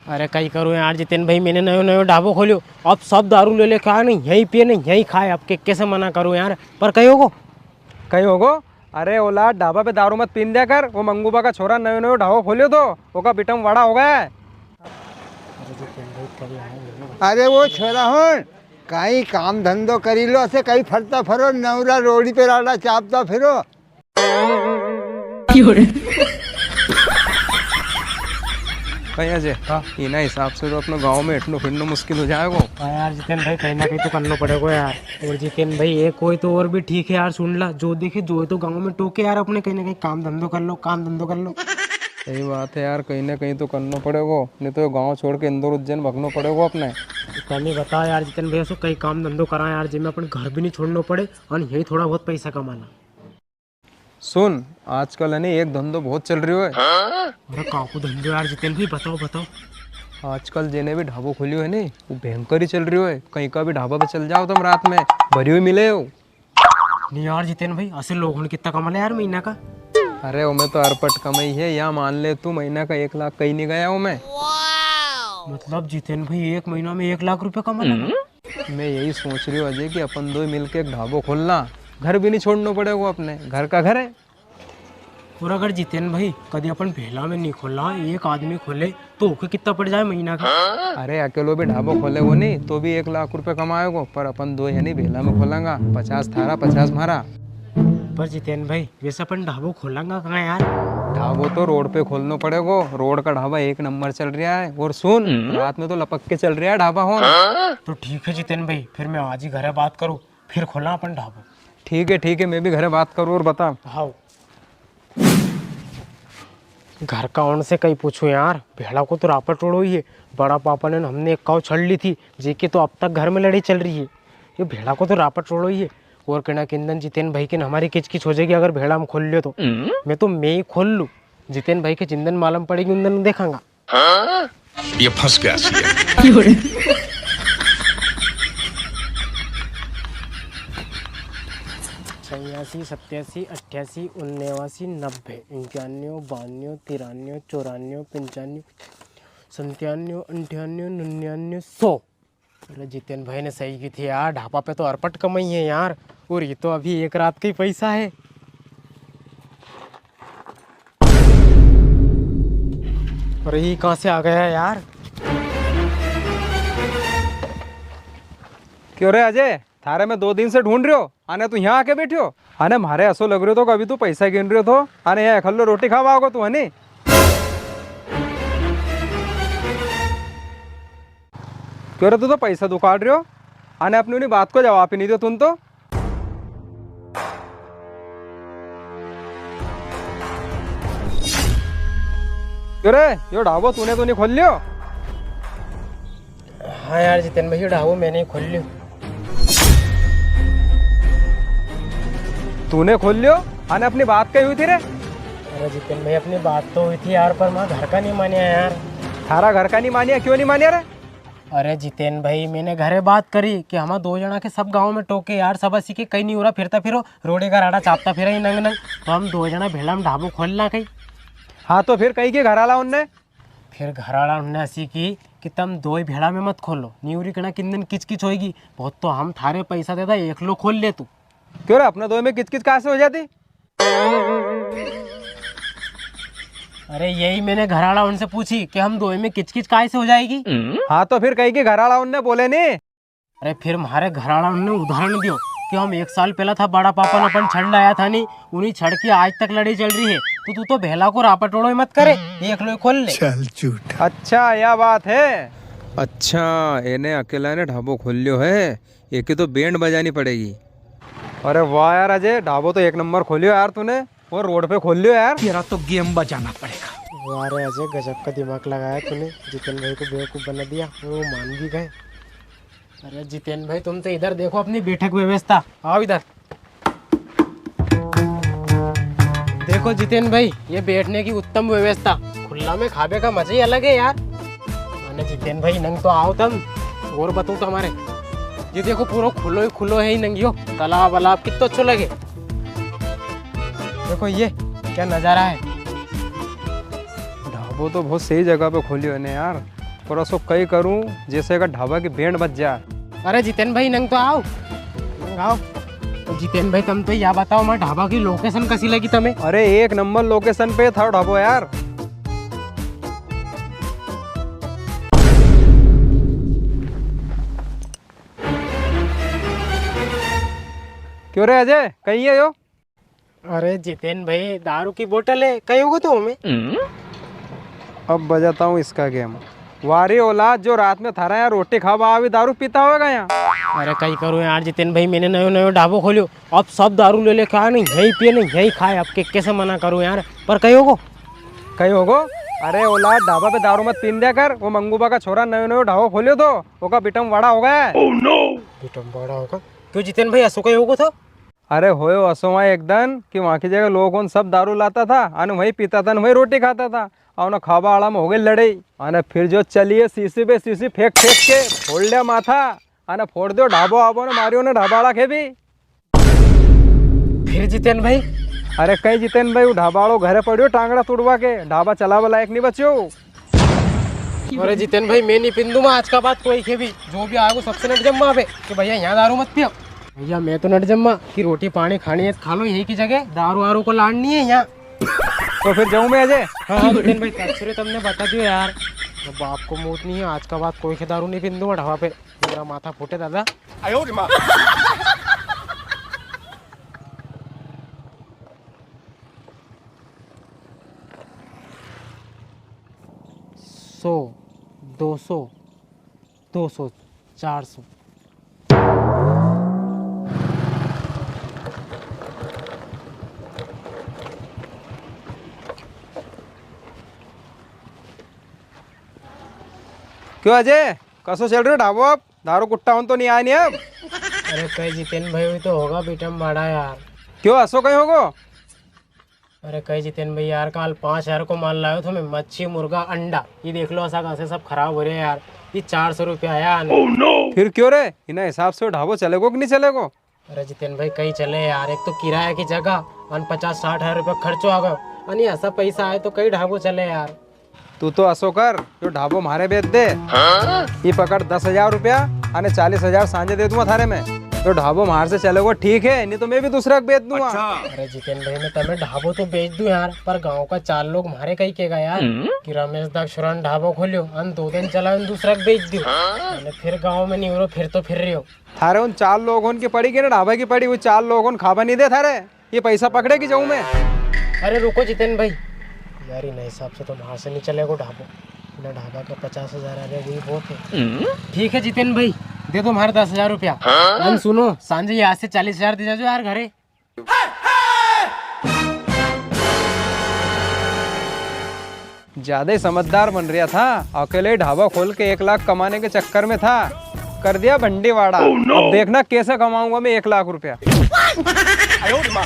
अरे कहीं करो यार जितेन भाई, मैंने नयो नयो ढाबो खोलियो, अब सब दारू ले लेके आए, नहीं यहीं पिए नहीं यहीं खाए, अब के कैसे मना करूँ यार। पर कहीं को कहीं होगो। अरे ओला ढाबा पे दारू मत पीन दिया कर। वो मंगूबा का छोरा नयो नयो ढाबो खोलियो तो ओका बिटम बड़ा हो गया है। अरे वो छोरा हो कहीं काम धंधो करी लो ऐसे कहीं फरता फरो नवरा रोड़ी पे राड़ा चापता फिरो। कहीं अजय हाँ इना हिसाब से तो अपने गांव में इतना फिरना मुश्किल हो जाएगा। हाँ यार जितेन भाई, कहीं ना कहीं तो करना पड़ेगा यार। और जितेन भाई एक कोई तो और भी ठीक है यार, सुन ला, जो देखे जो है तो गाँव में टोके यार, अपने कहीं ना कहीं काम धंधो कर लो, काम धंधो कर लो। सही बात है यार, कहीं ना कहीं तो करना पड़ेगा, नहीं तो गांव छोड़ के इंदौर उज्जैन भगना पड़ेगा अपने। कहीं बता यार जितेन भैया, सो कहीं काम धंधो करा यार, जिसमें अपन घर भी नहीं छोड़ना पड़े और यही थोड़ा बहुत पैसा कमाना। सुन आजकल है नहीं एक धंधो बहुत चल रही है। अरे काकू धंधो यार जितेन भाई, बताओ बताओ। आजकल जिन्हें भी ढाबो खोलियो है नहीं वो भयंकर ही चल रही है। कहीं का भी ढाबा पे चल जाओ तुम रात में भरी हुई मिले हो। नहीं यार जितेन भाई, ऐसे लोगों ने कितना कमा लिया यार महीना का। अरे मैं तो अरपट कमाई है, या मान ले तू महीना का 1 लाख कहीं नहीं गया हूँ मैं। मतलब जितेन भाई एक महीना में 1 लाख रुपए कमा लिया। मैं यही सोच रही हूँ अजय कि अपन दो मिलके एक ढाबो खोलना, घर भी नहीं छोड़ना पड़ेगा, अपने घर का घर है। और अगर जितेन भाई कभी अपन भेला में नहीं खोला, एक आदमी खोले तो ओके कितना पड़ जाए महीना का। अरे अकेलो भी ढाबो खोले वो नहीं तो भी 1 लाख रुपए कमाएगा, पर अपन दो यानी भेला में खोलेंगा, 50 थारा 50 मारा। पर जितेन भाई वैसे अपन ढाबो खोलेंगा कहाँ यार। ढाबो तो रोड पे खोलना पड़ेगा, रोड का ढाबा 1 नंबर चल रहा है। और सुन रात में तो लपक के चल रहा है ढाबा हो। तो ठीक है जितेन भाई, फिर मैं आज ही घर बात करूँ, फिर खोला अपन ढाबो। ठीक है मैं भी घर बात करूँ और बता। हाँ घर का ओन से कहीं पूछो यार, भेड़ा को तो रापट रोड़ो ही है। बड़ा पापा ने हमने एक काऊ छड़ ली थी जेके, तो अब तक घर में लड़ाई चल रही है। ये भेड़ा को तो रापट रोड़ो ही है। और कहना किंदन जितेन भाई की हमारी किचकिच हो जाएगी अगर भेड़ा हम खोल लियो तो। मैं ही खोल लूँ, जितेन भाई के जिंदन मालूम पड़ेगी उन देखांगा। ये फंस गया सी। 86 87 88 89 90 91 92 93 94 95 97 98 99 100। अरे जितेन भाई ने सही की थी यार, ढाबा पे तो अरपट कमाई है यार, और ये तो अभी एक रात का ही पैसा है। अरे ये कहाँ से आ गया है यार। क्यों रे अजय, थारे में 2 दिन से ढूंढ रहे हो, आने तू यहाँ आके बैठे हो। आने मारे ऐसो लग रहे हो तो कभी तू पैसा गिन रहे हो तो आने यहाँ खल्लो रोटी खावाओगे तू, है नहीं। क्यों रे तू तो पैसा दुकाड़ रहे हो, आने अपनी उन्हीं बात को जवाब ही नहीं दो तुम तो। क्यों रे यो ढाबो तूने तो नहीं खोल लियो। हाँ यार जितेन भाई, ढाबो मैंने ही खोल लियो। तूने खोल लियो, आने अपनी बात कही हुई थी रे। अरे जितेन भाई अपनी बात तो हुई थी यार, पर मैं घर का नहीं मानिया यार। थारा घर का नहीं मानिया, क्यों नहीं मानिया रे। अरे जितेन भाई मैंने घरे बात करी कि हम 2 जना के सब गांव में टोके यार, सब ऐसी के कहीं नहीं हो रहा, फिरता फिरो रोडे का राड़ा चापता फिरा ही नंग नंग, तो हम 2 जना भेड़ा में ढाबो खोलना कहीं। हाँ तो फिर कहीं के घर आला उनने। फिर घर वाला उन्होंने ऐसी की कि तुम 2 ही भेड़ा में मत खोलो, न्यूरी कहना किन दिन किचकिच होएगी बहुत, तो हम थारे पैसा देता 1 लो खोल ले तू। क्यों रे अपने दो में किचकिच कहाँ से हो जाती। अरे यही मैंने घर वाला उनसे पूछी कि हम 2 में किचकिच काहे से हो जाएगी। हाँ तो फिर कहीं के घर आला उनने बोले नहीं। अरे फिर हमारे घर वाला उन्होंने उदाहरण दियो कि हम 1 साल पहला था बड़ा पापा ने अपन छड़ लाया था नहीं, उन्हीं छड़ की आज तक लड़ाई चल रही है, तो तू तो भेला को रापटोड़ो मत करे, 1 लो खोल ले। चल झूठ। अच्छा यह बात है। अच्छा इन्हें अकेला ने ढाबो खोल लियो है, एक ही तो बैंड बजानी पड़ेगी। अरे वाह यार अजय, ढाबो तो 1 नंबर खोलियो यार तूने, और रोड पे खोल लियो यार। तेरा तो गेम बजाना पड़ेगा। अरे अजय गजब का दिमाग लगाया तूने, जितेन भाई को बेवकूफ़ बना दिया, वो मान भी गए। अरे जितेन भाई तुम तो इधर देखो अपनी बैठक व्यवस्था, आओ इधर देखो जितेन भाई, ये बैठने की उत्तम व्यवस्था, खुला में खाबे का मजा ही अलग है यार। मैंने जितेन भाई नंग तो आओ तुम, और बताऊँ तो हमारे ये देखो पूरा खुलो है ही नंगियो, तालाब वालाब कितना अच्छा लगे। देखो ये क्या नज़ारा है। ढाबो तो बहुत सही जगह पे खोलियो ने यार, पर उसको कई करूं जैसे का ढाबा की बैंड बज जाए। अरे जितेन भाई नंग तो आओ, नंग आओ। तो जितेन भाई तुम तो या बताओ मैं ढाबा की लोकेशन कैसी लगी तुम्हें? अरे एक नंबर लोकेशन पे था ढाबो यार। क्यों रे अजय, कहीं है यो? अरे जितेन भाई दारू की बोतल है, कहीं होगा तो हमें। अब बजाता हूँ इसका गेम। वारी औलाद जो रात में थारा यार रोटी खावा अभी दारू पीता होगा यहाँ। अरे कहीं करो यार जितेन भाई, मैंने नयो नयो ढाबो खोलियो, अब सब दारू ले ले खा नहीं, यही पिए नहीं यही खाए, अब कैसे मना करूँ यार, पर कहीं होगो। कहीं होगो? अरे औलाद ढाबा पे दारू मत पीन दिया कर। वो मंगूबा का छोरा नयो नयो ढाबा खोलियो तो ओका बिटम बड़ा हो गया है। बिटम बड़ा होगा क्यों जितेन भाई? ऐसो कहीं होगो था? अरे होयो असोमा एकदम कि वहाँ की जगह लोग कौन सब दारू लाता था और वही पीता था वही रोटी खाता था और ना खाबा आड़ा में हो गई लड़ाई। और फिर जो चलिए सीसी पे सीसी फेंक फेंक के फोड़ लिया माथा और फोड़ दो ढाबो आबो ने मारियो ने ढाबा आड़ा के भी। फिर जितेन भाई? अरे कहीं जितेन भाई ढाबा आड़ो घरे पड़ियो टांगड़ा तुड़वा के, ढाबा चलावा लायक नहीं बच्चो। अरे जितेन भाई मैं नहीं पिन दूंगा आज का बात कोई के भी, जो भी आएगो सबसे नट जम्मा पे कि भैया यहाँ दारू मत पियो। भैया मैं तो नट जम्मा कि रोटी पानी खानी है खा लो, यही की जगह दारू वारू को लाड़नी है यहाँ। तो फिर जाऊँ मैं अजय? हाँ जितेन भाई तत्सरे तुमने बता दियो यार, बाप को मूत नहीं है आज का बात कोई के दारू नहीं पिन दूंगा ढाबा पे, मेरा माथा फूटे दादा। 哎呦我的妈！ 100 200 200 400। क्यों अजय कसो चल रहे हो ढाबो? अब दारू कुट्टा हूं तो नहीं आया नहीं अब? अरे कहीं जितेन भाई हुई तो होगा बिटम बड़ा यार। क्यों असो कहीं होगो? अरे कहीं जितेन भाई यार कल 5000 को माल लायो तो मैं मच्छी मुर्गा अंडा ये देख लो ऐसा कैसे सब खराब हो रहे हैं यार, ये 400 रुपया आया। फिर क्यों रे इन हिसाब से ढाबो चलेगो कि नहीं चलेगो? अरे जितेन भाई कहीं चले यार, एक तो किराया की जगह और 50-60 हजार रुपया खर्चो आ गयो, अनि ऐसा पैसा आए तो कई ढाबो चले यार। तू तो असो कर जो ढाबो मारे बेच दे, ये पकड़ 10,000 रुपया और 40,000 सांझे दे दूंगा थारे में, तो ढाबो मार से चलेगो ठीक है, नहीं तो मैं भी दूसरा बेच दूंगा। अरे जितेन भाई मैं तुम्हें ढाबो तो बेच दूं यार, पर गांव का 4 लोग मारे कहीं केगा यार कि रमेश दा शुरान ढाबो खोलियो अन 2 दिन चला दूसरा बेच दू, फिर गाँव में नहीं हो रहा फिर तो फिर रही हो। थारे उन 4 लोगों की पड़ी की ना ढाबा की पड़ी, वो 4 लोगों खाबा नहीं दे थारे, ये पैसा पकड़ेगी जाऊँ मैं। अरे रुको जितेन भाई यार इन हिसाब से तो वहाँ से नहीं चलेगा ढाबो, ना ढाबा का 50,000 आ रहा है वही बहुत है। ठीक है जितेन भाई दे दो हमारे 10,000 रुपया। हम सुनो सांझे यहाँ से 40,000 दे जाओ यार घरे। ज्यादा ही समझदार बन रहा था, अकेले ढाबा खोल के 1 लाख कमाने के चक्कर में था, कर दिया भंडीवाड़ा। अब देखना कैसे कमाऊंगा मैं 1 लाख रुपया। 哎呦我的妈！